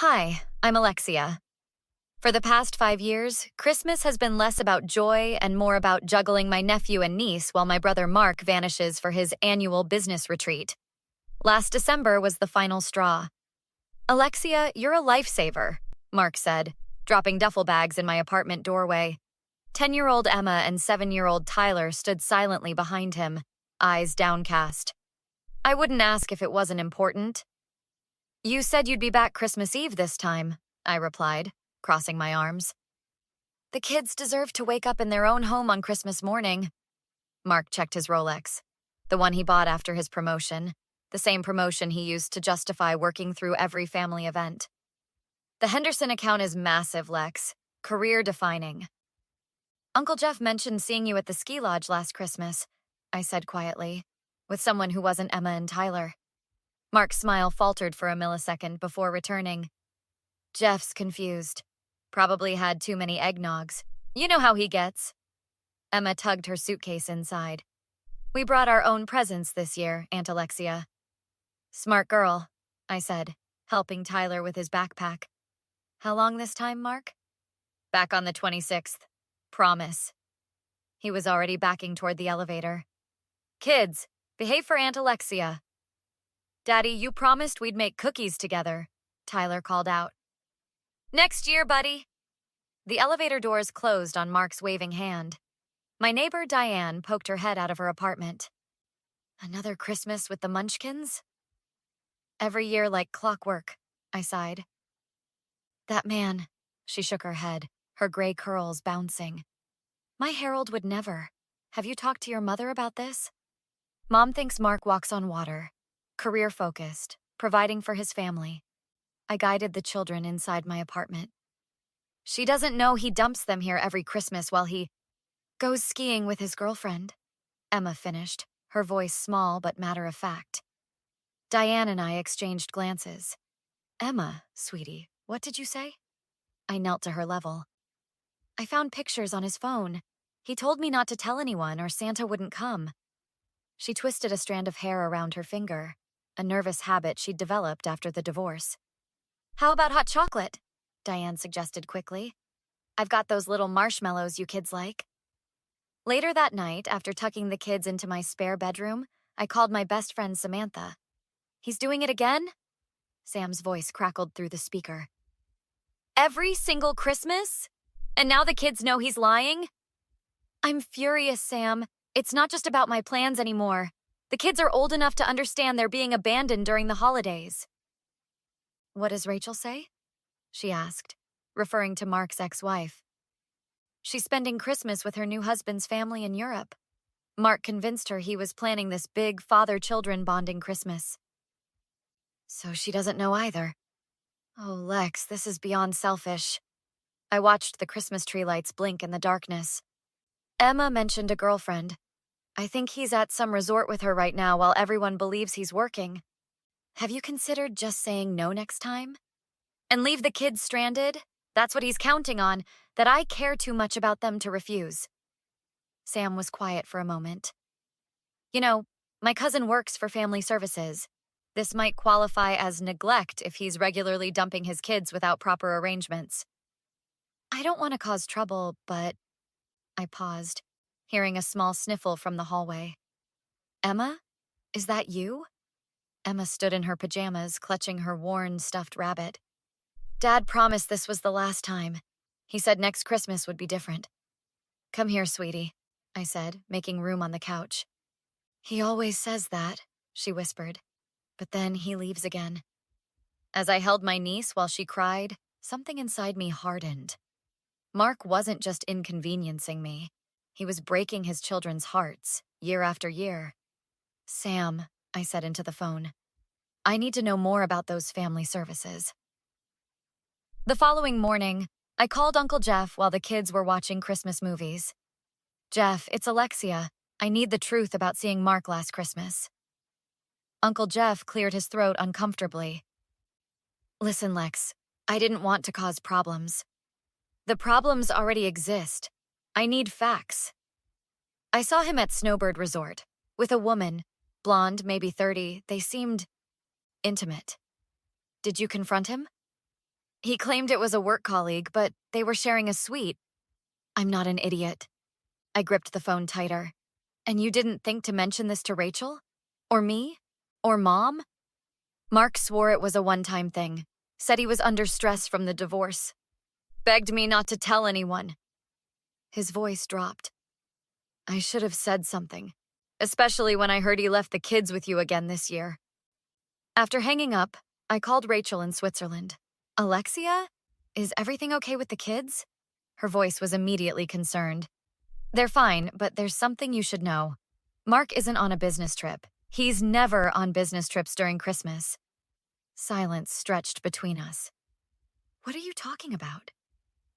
Hi, I'm Alexia. For the past 5 years, Christmas has been less about joy and more about juggling my nephew and niece while my brother Mark vanishes for his annual business retreat. Last December was the final straw. Alexia, you're a lifesaver, Mark said, dropping duffel bags in my apartment doorway. 10-year-old Emma and 7-year-old Tyler stood silently behind him, eyes downcast. I wouldn't ask if it wasn't important. You said you'd be back Christmas Eve this time, I replied, crossing my arms. The kids deserve to wake up in their own home on Christmas morning. Mark checked his Rolex, the one he bought after his promotion, the same promotion he used to justify working through every family event. The Henderson account is massive, Lex, career-defining. Uncle Jeff mentioned seeing you at the ski lodge last Christmas, I said quietly, with someone who wasn't Emma and Tyler. Mark's smile faltered for a millisecond before returning. Jeff's confused. Probably had too many eggnogs. You know how he gets. Emma tugged her suitcase inside. We brought our own presents this year, Aunt Alexia. Smart girl, I said, helping Tyler with his backpack. How long this time, Mark? Back on the 26th. Promise. He was already backing toward the elevator. Kids, behave for Aunt Alexia. Daddy, you promised we'd make cookies together, Tyler called out. Next year, buddy. The elevator doors closed on Mark's waving hand. My neighbor Diane poked her head out of her apartment. Another Christmas with the Munchkins? Every year like clockwork, I sighed. That man, she shook her head, her gray curls bouncing. My Harold would never. Have you talked to your mother about this? Mom thinks Mark walks on water, career-focused, providing for his family. I guided the children inside my apartment. She doesn't know he dumps them here every Christmas while he goes skiing with his girlfriend, Emma finished, her voice small but matter-of-fact. Diane and I exchanged glances. Emma, sweetie, what did you say? I knelt to her level. I found pictures on his phone. He told me not to tell anyone or Santa wouldn't come. She twisted a strand of hair around her finger, a nervous habit she'd developed after the divorce. How about hot chocolate? Diane suggested quickly. I've got those little marshmallows you kids like. Later that night, after tucking the kids into my spare bedroom, I called my best friend Samantha. He's doing it again? Sam's voice crackled through the speaker. Every single Christmas? And now the kids know he's lying? I'm furious, Sam. It's not just about my plans anymore. The kids are old enough to understand they're being abandoned during the holidays. What does Rachel say? She asked, referring to Mark's ex-wife. She's spending Christmas with her new husband's family in Europe. Mark convinced her he was planning this big father-children bonding Christmas. So she doesn't know either. Oh, Lex, this is beyond selfish. I watched the Christmas tree lights blink in the darkness. Emma mentioned a girlfriend. I think he's at some resort with her right now while everyone believes he's working. Have you considered just saying no next time? And leave the kids stranded? That's what he's counting on, that I care too much about them to refuse. Sam was quiet for a moment. You know, my cousin works for family services. This might qualify as neglect if he's regularly dumping his kids without proper arrangements. I don't want to cause trouble, but... I paused, hearing a small sniffle from the hallway. Emma? Is that you? Emma stood in her pajamas, clutching her worn, stuffed rabbit. Dad promised this was the last time. He said next Christmas would be different. Come here, sweetie, I said, making room on the couch. He always says that, she whispered. But then he leaves again. As I held my niece while she cried, something inside me hardened. Mark wasn't just inconveniencing me. He was breaking his children's hearts, year after year. Sam, I said into the phone, I need to know more about those family services. The following morning, I called Uncle Jeff while the kids were watching Christmas movies. Jeff, it's Alexia. I need the truth about seeing Mark last Christmas. Uncle Jeff cleared his throat uncomfortably. Listen, Lex, I didn't want to cause problems. The problems already exist. I need facts. I saw him at Snowbird Resort, with a woman, blonde, maybe 30. They seemed intimate. Did you confront him? He claimed it was a work colleague, but they were sharing a suite. I'm not an idiot. I gripped the phone tighter. And you didn't think to mention this to Rachel? Or me? Or Mom? Mark swore it was a one-time thing, said he was under stress from the divorce. Begged me not to tell anyone. His voice dropped. I should have said something, especially when I heard he left the kids with you again this year. After hanging up, I called Rachel in Switzerland. Alexia? Is everything okay with the kids? Her voice was immediately concerned. They're fine, but there's something you should know. Mark isn't on a business trip. He's never on business trips during Christmas. Silence stretched between us. What are you talking about?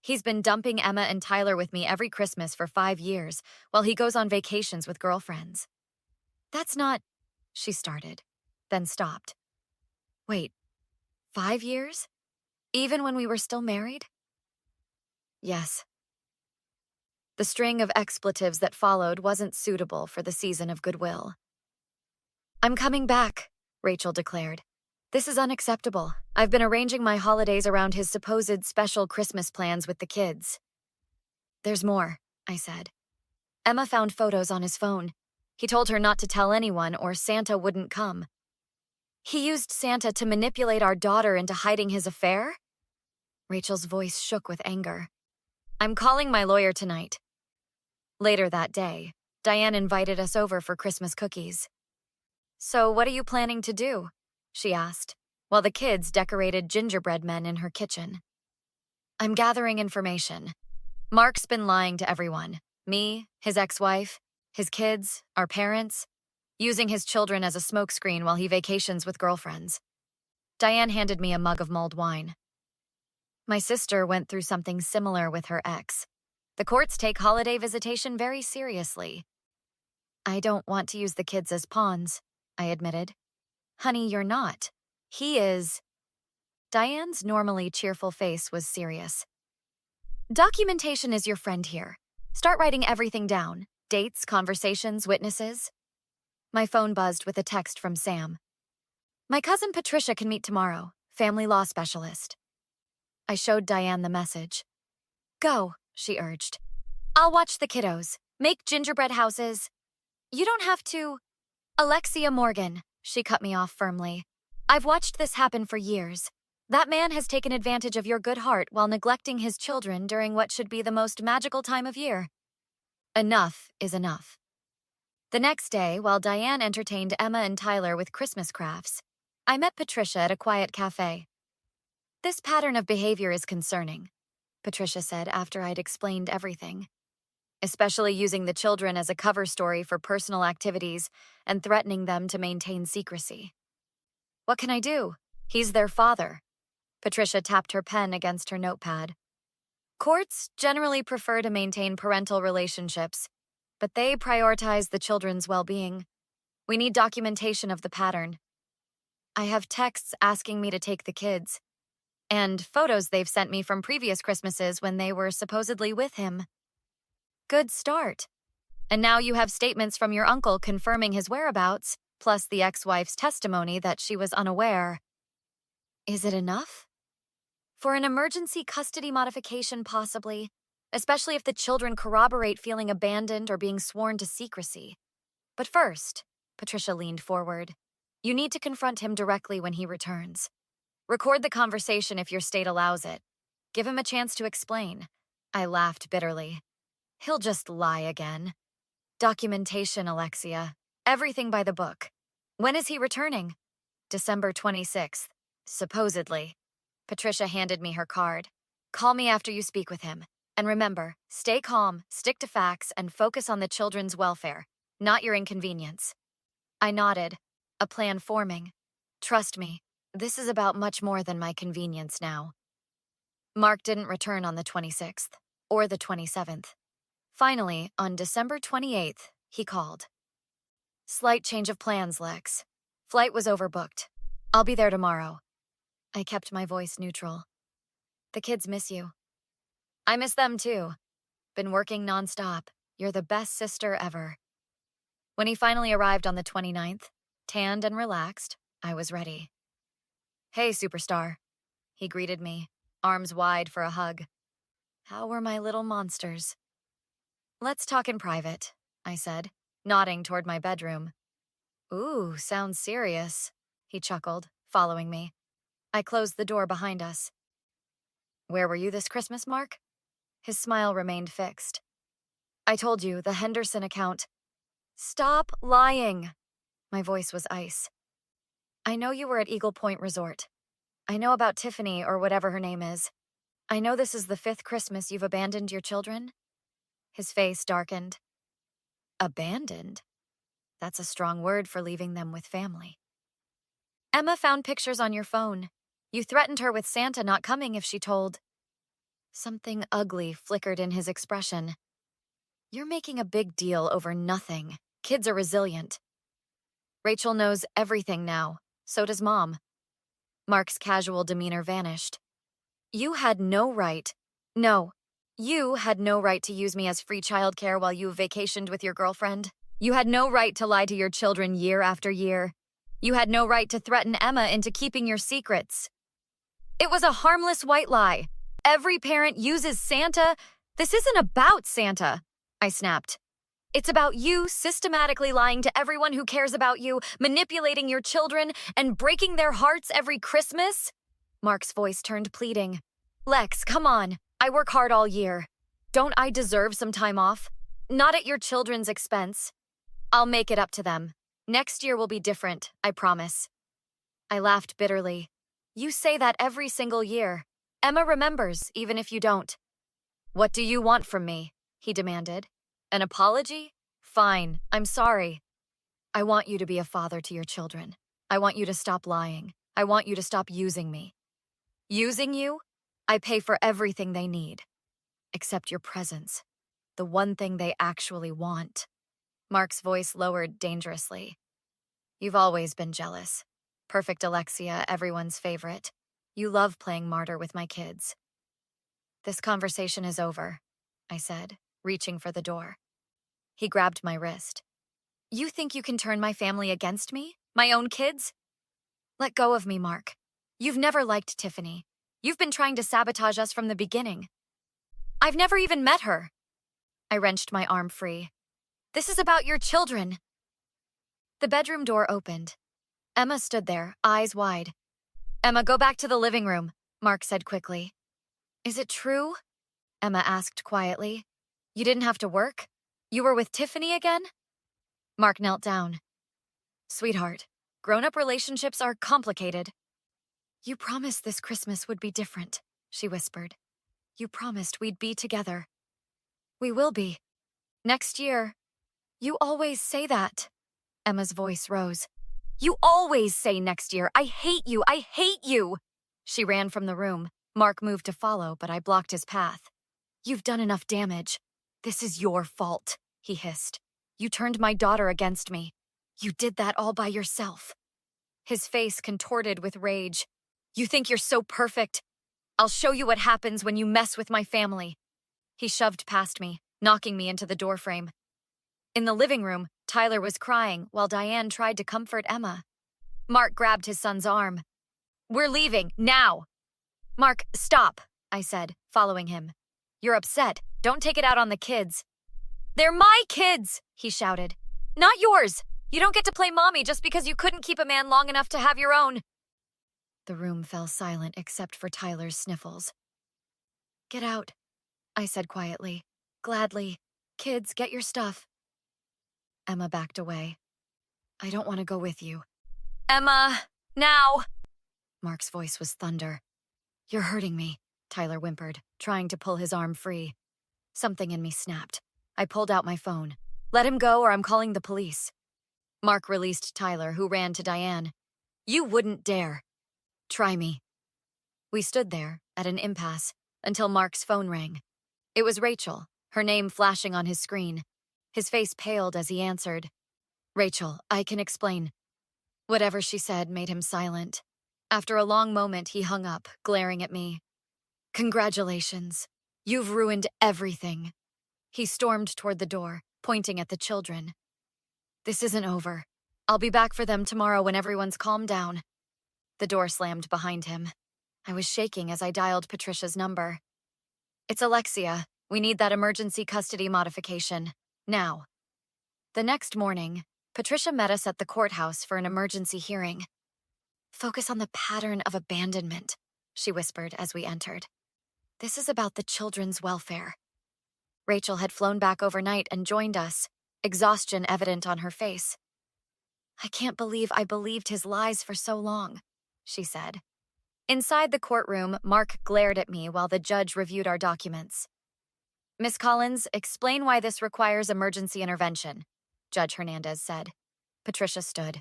He's been dumping Emma and Tyler with me every Christmas for 5 years, while he goes on vacations with girlfriends. That's not... She started, then stopped. Wait, 5 years? Even when we were still married? Yes. The string of expletives that followed wasn't suitable for the season of goodwill. I'm coming back, Rachel declared. This is unacceptable. I've been arranging my holidays around his supposed special Christmas plans with the kids. There's more, I said. Emma found photos on his phone. He told her not to tell anyone or Santa wouldn't come. He used Santa to manipulate our daughter into hiding his affair? Rachel's voice shook with anger. I'm calling my lawyer tonight. Later that day, Diane invited us over for Christmas cookies. So what are you planning to do? She asked, while the kids decorated gingerbread men in her kitchen. I'm gathering information. Mark's been lying to everyone. Me, his ex-wife, his kids, our parents, using his children as a smokescreen while he vacations with girlfriends. Diane handed me a mug of mulled wine. My sister went through something similar with her ex. The courts take holiday visitation very seriously. I don't want to use the kids as pawns, I admitted. Honey, you're not. He is. Diane's normally cheerful face was serious. Documentation is your friend here. Start writing everything down. Dates, conversations, witnesses. My phone buzzed with a text from Sam. My cousin Patricia can meet tomorrow. Family law specialist. I showed Diane the message. Go, she urged. I'll watch the kiddos. Make gingerbread houses. You don't have to... Alexia Morgan, she cut me off firmly. I've watched this happen for years. That man has taken advantage of your good heart while neglecting his children during what should be the most magical time of year. Enough is enough. The next day, while Diane entertained Emma and Tyler with Christmas crafts, I met Patricia at a quiet cafe. This pattern of behavior is concerning, Patricia said after I'd explained everything. Especially using the children as a cover story for personal activities and threatening them to maintain secrecy. What can I do? He's their father. Patricia tapped her pen against her notepad. Courts generally prefer to maintain parental relationships, but they prioritize the children's well-being. We need documentation of the pattern. I have texts asking me to take the kids, and photos they've sent me from previous Christmases when they were supposedly with him. Good start. And now you have statements from your uncle confirming his whereabouts, plus the ex-wife's testimony that she was unaware. Is it enough? For an emergency custody modification, possibly, especially if the children corroborate feeling abandoned or being sworn to secrecy. But first, Patricia leaned forward, you need to confront him directly when he returns. Record the conversation if your state allows it. Give him a chance to explain. I laughed bitterly. He'll just lie again. Documentation, Alexia. Everything by the book. When is he returning? December 26th. Supposedly. Patricia handed me her card. Call me after you speak with him. And remember, stay calm, stick to facts, and focus on the children's welfare, not your inconvenience. I nodded, a plan forming. Trust me, this is about much more than my convenience now. Mark didn't return on the 26th, or the 27th. Finally, on December 28th, he called. Slight change of plans, Lex. Flight was overbooked. I'll be there tomorrow. I kept my voice neutral. The kids miss you. I miss them too. Been working nonstop. You're the best sister ever. When he finally arrived on the 29th, tanned and relaxed, I was ready. Hey, superstar. He greeted me. arms wide for a hug. How were my little monsters? Let's talk in private, I said, nodding toward my bedroom. Ooh, sounds serious, he chuckled, following me. I closed the door behind us. Where were you this Christmas, Mark? His smile remained fixed. I told you, the Henderson account. Stop lying. My voice was ice. I know you were at Eagle Point Resort. I know about Tiffany, or whatever her name is. I know this is the 5th Christmas you've abandoned your children. His face darkened. Abandoned? That's a strong word for leaving them with family. Emma found pictures on your phone. You threatened her with Santa not coming if she told. Something ugly flickered in his expression. You're making a big deal over nothing. Kids are resilient. Rachel knows everything now. So does Mom. Mark's casual demeanor vanished. You had no right to use me as free childcare while you vacationed with your girlfriend. You had no right to lie to your children year after year. You had no right to threaten Emma into keeping your secrets. It was a harmless white lie. Every parent uses Santa. This isn't about Santa, I snapped. It's about you systematically lying to everyone who cares about you, manipulating your children, and breaking their hearts every Christmas. Mark's voice turned pleading. Lex, come on. I work hard all year. Don't I deserve some time off? Not at your children's expense. I'll make it up to them. Next year will be different, I promise. I laughed bitterly. You say that every single year. Emma remembers, even if you don't. What do you want from me? He demanded. An apology? Fine, I'm sorry. I want you to be a father to your children. I want you to stop lying. I want you to stop using me. Using you? I pay for everything they need. Except your presence. The one thing they actually want. Mark's voice lowered dangerously. You've always been jealous. Perfect Alexia, everyone's favorite. You love playing martyr with my kids. This conversation is over, I said, reaching for the door. He grabbed my wrist. You think you can turn my family against me? My own kids? Let go of me, Mark. You've never liked Tiffany. You've been trying to sabotage us from the beginning. I've never even met her. I wrenched my arm free. This is about your children. The bedroom door opened. Emma stood there, eyes wide. Emma, go back to the living room, Mark said quickly. Is it true? Emma asked quietly. You didn't have to work? You were with Tiffany again? Mark knelt down. Sweetheart, grown-up relationships are complicated. You promised this Christmas would be different, she whispered. You promised we'd be together. We will be. Next year. You always say that. Emma's voice rose. You always say next year. I hate you. I hate you. She ran from the room. Mark moved to follow, but I blocked his path. You've done enough damage. This is your fault, he hissed. You turned my daughter against me. You did that all by yourself. His face contorted with rage. You think you're so perfect? I'll show you what happens when you mess with my family. He shoved past me, knocking me into the doorframe. In the living room, Tyler was crying while Diane tried to comfort Emma. Mark grabbed his son's arm. We're leaving, now! Mark, stop, I said, following him. You're upset. Don't take it out on the kids. They're my kids, he shouted. Not yours. You don't get to play mommy just because you couldn't keep a man long enough to have your own. The room fell silent except for Tyler's sniffles. Get out, I said quietly. Gladly. Kids, get your stuff. Emma backed away. I don't want to go with you. Emma, now! Mark's voice was thunder. You're hurting me, Tyler whimpered, trying to pull his arm free. Something in me snapped. I pulled out my phone. Let him go or I'm calling the police. Mark released Tyler, who ran to Diane. You wouldn't dare. Try me. We stood there, at an impasse, until Mark's phone rang. It was Rachel, her name flashing on his screen. His face paled as he answered. Rachel, I can explain. Whatever she said made him silent. After a long moment, he hung up, glaring at me. Congratulations. You've ruined everything. He stormed toward the door, pointing at the children. This isn't over. I'll be back for them tomorrow when everyone's calmed down. The door slammed behind him. I was shaking as I dialed Patricia's number. It's Alexia. We need that emergency custody modification. Now. The next morning, Patricia met us at the courthouse for an emergency hearing. Focus on the pattern of abandonment, she whispered as we entered. This is about the children's welfare. Rachel had flown back overnight and joined us, exhaustion evident on her face. I can't believe I believed his lies for so long, she said. Inside the courtroom, Mark glared at me while the judge reviewed our documents. Miss Collins, explain why this requires emergency intervention, Judge Hernandez said. Patricia stood.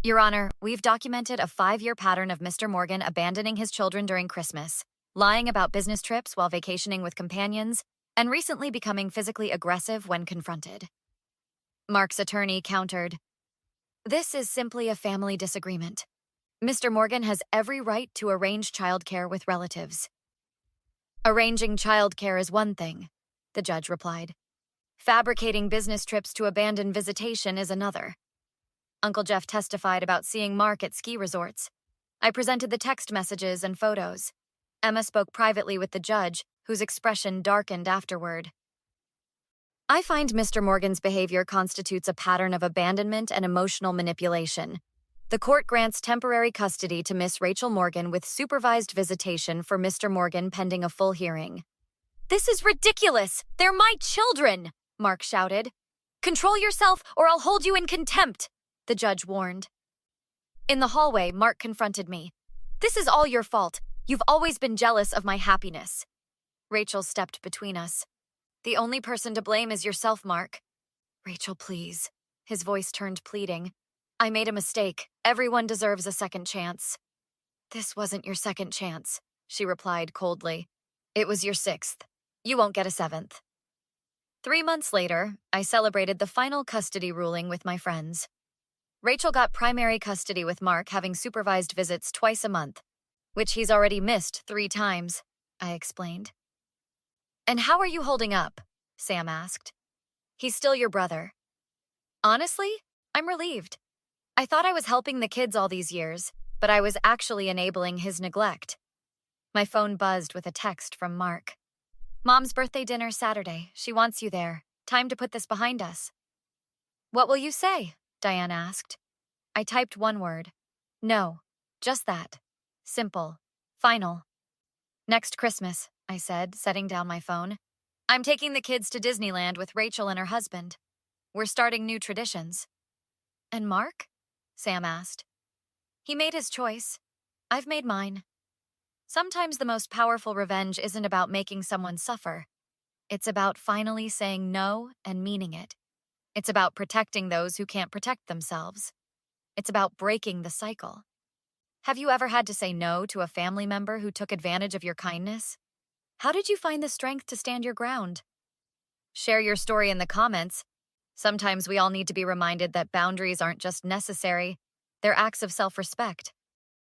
Your Honor, we've documented a 5-year pattern of Mr. Morgan abandoning his children during Christmas, lying about business trips while vacationing with companions, and recently becoming physically aggressive when confronted. Mark's attorney countered, This is simply a family disagreement. Mr. Morgan has every right to arrange childcare with relatives. Arranging childcare is one thing, the judge replied. Fabricating business trips to abandon visitation is another. Uncle Jeff testified about seeing Mark at ski resorts. I presented the text messages and photos. Emma spoke privately with the judge, whose expression darkened afterward. I find Mr. Morgan's behavior constitutes a pattern of abandonment and emotional manipulation. The court grants temporary custody to Miss Rachel Morgan with supervised visitation for Mr. Morgan pending a full hearing. This is ridiculous! They're my children! Mark shouted. Control yourself or I'll hold you in contempt, the judge warned. In the hallway, Mark confronted me. This is all your fault. You've always been jealous of my happiness. Rachel stepped between us. The only person to blame is yourself, Mark. Rachel, please. His voice turned pleading. I made a mistake. Everyone deserves a second chance. This wasn't your second chance, she replied coldly. It was your 6th. You won't get a 7th. 3 months later, I celebrated the final custody ruling with my friends. Rachel got primary custody with Mark having supervised visits twice a month, which he's already missed 3 times, I explained. And how are you holding up? Sam asked. He's still your brother. Honestly, I'm relieved. I thought I was helping the kids all these years, but I was actually enabling his neglect. My phone buzzed with a text from Mark. Mom's birthday dinner Saturday. She wants you there. Time to put this behind us. What will you say? Diane asked. I typed one word. No, just that. Simple. Final. Next Christmas, I said, setting down my phone. I'm taking the kids to Disneyland with Rachel and her husband. We're starting new traditions. And Mark? Sam asked. He made his choice. I've made mine. Sometimes the most powerful revenge isn't about making someone suffer. It's about finally saying no and meaning it. It's about protecting those who can't protect themselves. It's about breaking the cycle. Have you ever had to say no to a family member who took advantage of your kindness? How did you find the strength to stand your ground? Share your story in the comments. Sometimes we all need to be reminded that boundaries aren't just necessary, they're acts of self-respect.